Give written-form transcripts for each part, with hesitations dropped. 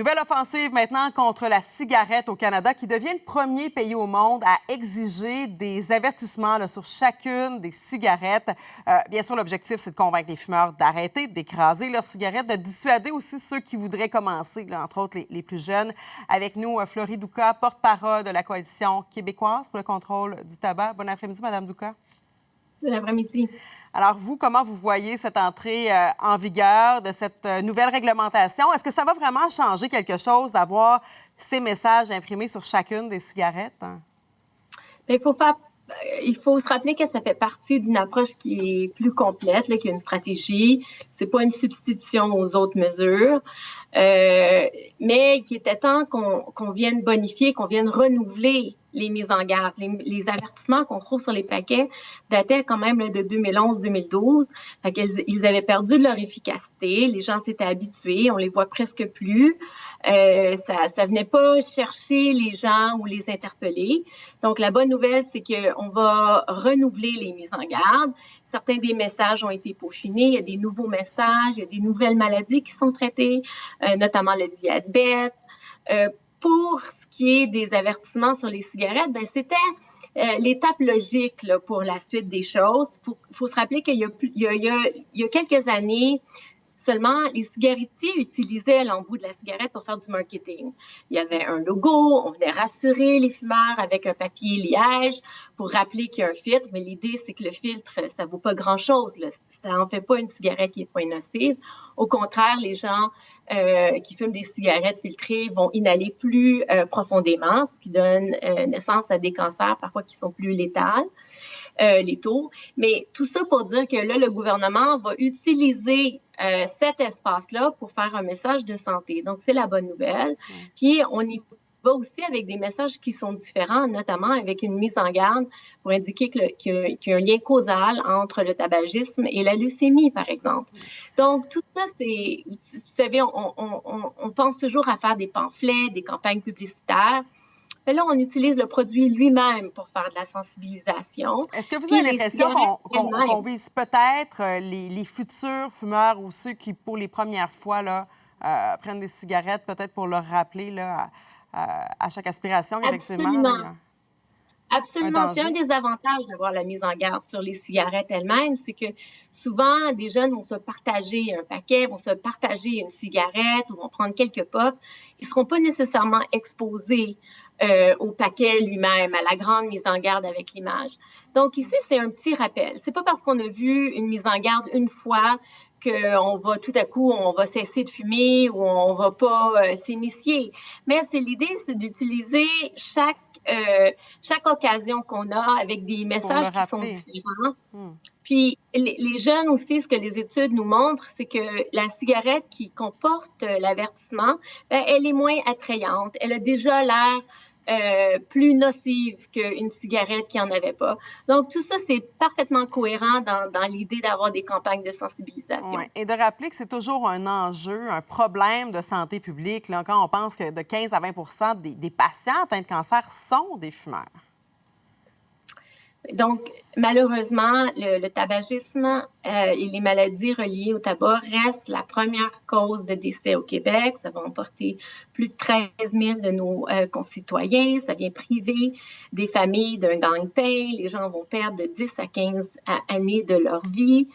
Nouvelle offensive maintenant contre la cigarette au Canada qui devient le premier pays au monde à exiger des avertissements là, sur chacune des cigarettes. Bien sûr, l'objectif, c'est de convaincre les fumeurs d'arrêter, d'écraser leurs cigarettes, de dissuader aussi ceux qui voudraient commencer, là, entre autres les plus jeunes. Avec nous, Florie Douka, porte-parole de la Coalition québécoise pour le contrôle du tabac. Bon après-midi, Madame Douka. Bon après-midi. Alors, vous, comment vous voyez cette entrée en vigueur de cette nouvelle réglementation? Est-ce que ça va vraiment changer quelque chose d'avoir ces messages imprimés sur chacune des cigarettes? Bien, il faut se rappeler que ça fait partie d'une approche qui est plus complète, là, qui a une stratégie. C'est pas une substitution aux autres mesures, mais qui était temps qu'on vienne bonifier, qu'on vienne renouveler les mises en garde. Les avertissements qu'on trouve sur les paquets dataient quand même là, de 2011-2012. Fait qu'ils avaient perdu de leur efficacité. Les gens s'étaient habitués. On les voit presque plus. Ça venait pas chercher les gens ou les interpeller. Donc, la bonne nouvelle, c'est qu'on va renouveler les mises en garde. Certains des messages ont été peaufinés. Il y a des nouveaux messages. Il y a des nouvelles maladies qui sont traitées, notamment le diabète. Pour ce qui est des avertissements sur les cigarettes, ben c'était l'étape logique là, pour la suite des choses. Faut se rappeler qu'il y a quelques années, seulement les cigarettiers utilisaient l'embout de la cigarette pour faire du marketing. Il y avait un logo, on venait rassurer les fumeurs avec un papier liège pour rappeler qu'il y a un filtre, mais l'idée, c'est que le filtre, ça vaut pas grand-chose. Là. Ça n'en fait pas une cigarette qui est pas nocive. Au contraire, les gens qui fument des cigarettes filtrées vont inhaler plus profondément, ce qui donne naissance à des cancers parfois qui sont plus létaux. Mais tout ça pour dire que là, le gouvernement va utiliser cet espace-là pour faire un message de santé. Donc, c'est la bonne nouvelle. Puis, on y va aussi avec des messages qui sont différents, notamment avec une mise en garde pour indiquer qu'il y a un lien causal entre le tabagisme et la leucémie, par exemple. Donc, tout ça, c'est, vous savez, on pense toujours à faire des pamphlets, des campagnes publicitaires. Mais là, on utilise le produit lui-même pour faire de la sensibilisation. Est-ce que vous avez l'impression qu'on vise peut-être les futurs fumeurs ou ceux qui, pour les premières fois, là, prennent des cigarettes, peut-être pour leur rappeler là, à chaque aspiration, effectivement. Absolument. C'est un des avantages d'avoir la mise en garde sur les cigarettes elles-mêmes, c'est que souvent, des jeunes vont se partager un paquet, vont se partager une cigarette ou vont prendre quelques puffs. Ils ne seront pas nécessairement exposés au paquet lui-même, à la grande mise en garde avec l'image. Donc ici, c'est un petit rappel. C'est pas parce qu'on a vu une mise en garde une fois qu'on va tout à coup, on va cesser de fumer ou on va pas s'initier. Mais l'idée, c'est d'utiliser chaque occasion qu'on a avec des messages qui sont différents. Puis, les jeunes aussi, ce que les études nous montrent, c'est que la cigarette qui comporte l'avertissement, ben, elle est moins attrayante. Elle a déjà l'air plus nocive qu'une cigarette qui n'en avait pas. Donc, tout ça, c'est parfaitement cohérent dans l'idée d'avoir des campagnes de sensibilisation. Ouais. Et de rappeler que c'est toujours un enjeu, un problème de santé publique, là, quand on pense que de 15 à 20 des patients atteints de cancer sont des fumeurs. Donc, malheureusement, le tabagisme et les maladies reliées au tabac restent la première cause de décès au Québec. Ça va emporter plus de 13 000 de nos concitoyens. Ça vient priver des familles d'un gagne-pain. Les gens vont perdre de 10 à 15 années de leur vie.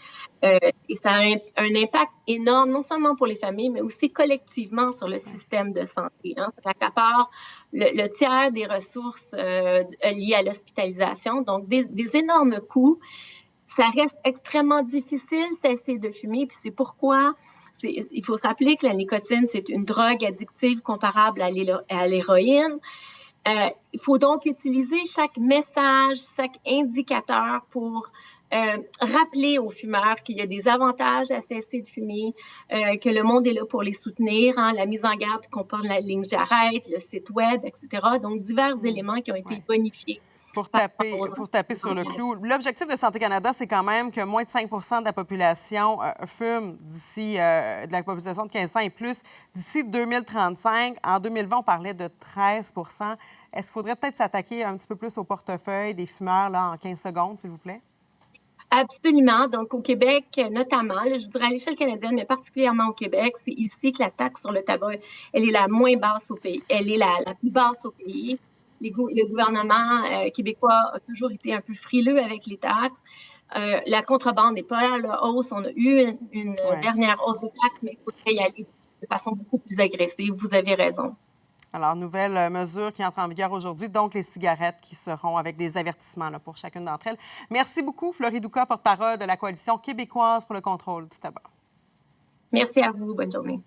Et ça a un impact énorme, non seulement pour les familles, mais aussi collectivement sur le système de santé. Hein. Ça accapare le tiers des ressources liées à l'hospitalisation, donc des énormes coûts. Ça reste extrêmement difficile de cesser de fumer, puis c'est pourquoi il faut se rappeler que la nicotine, c'est une drogue addictive comparable à l'héroïne. Il faut donc utiliser chaque message, chaque indicateur pour rappeler aux fumeurs qu'il y a des avantages à cesser de fumer, que le monde est là pour les soutenir. Hein, la mise en garde comporte la ligne J'arrête, le site web, etc. Donc, divers éléments qui ont été bonifiés. Pour taper sur le clou. L'objectif de Santé Canada, c'est quand même que moins de 5 de la population fume d'ici, de la population de 15 ans et plus, d'ici 2035. En 2020, on parlait de 13 Est-ce qu'il faudrait peut-être s'attaquer un petit peu plus au portefeuille des fumeurs là, en 15 secondes, s'il vous plaît? Absolument. Donc, au Québec, notamment, là, je dirais à l'échelle canadienne, mais particulièrement au Québec, c'est ici que la taxe sur le tabac, elle est la moins basse au pays. Elle est la plus basse au pays. Le gouvernement québécois a toujours été un peu frileux avec les taxes. La contrebande n'est pas à la hausse. On a eu une dernière hausse des taxes, mais il faudrait y aller de façon beaucoup plus agressive. Vous avez raison. Alors, nouvelle mesure qui entre en vigueur aujourd'hui, donc les cigarettes qui seront avec des avertissements là, pour chacune d'entre elles. Merci beaucoup, Florie Doucas, porte-parole de la Coalition québécoise pour le contrôle du tabac. Merci à vous. Bonne journée.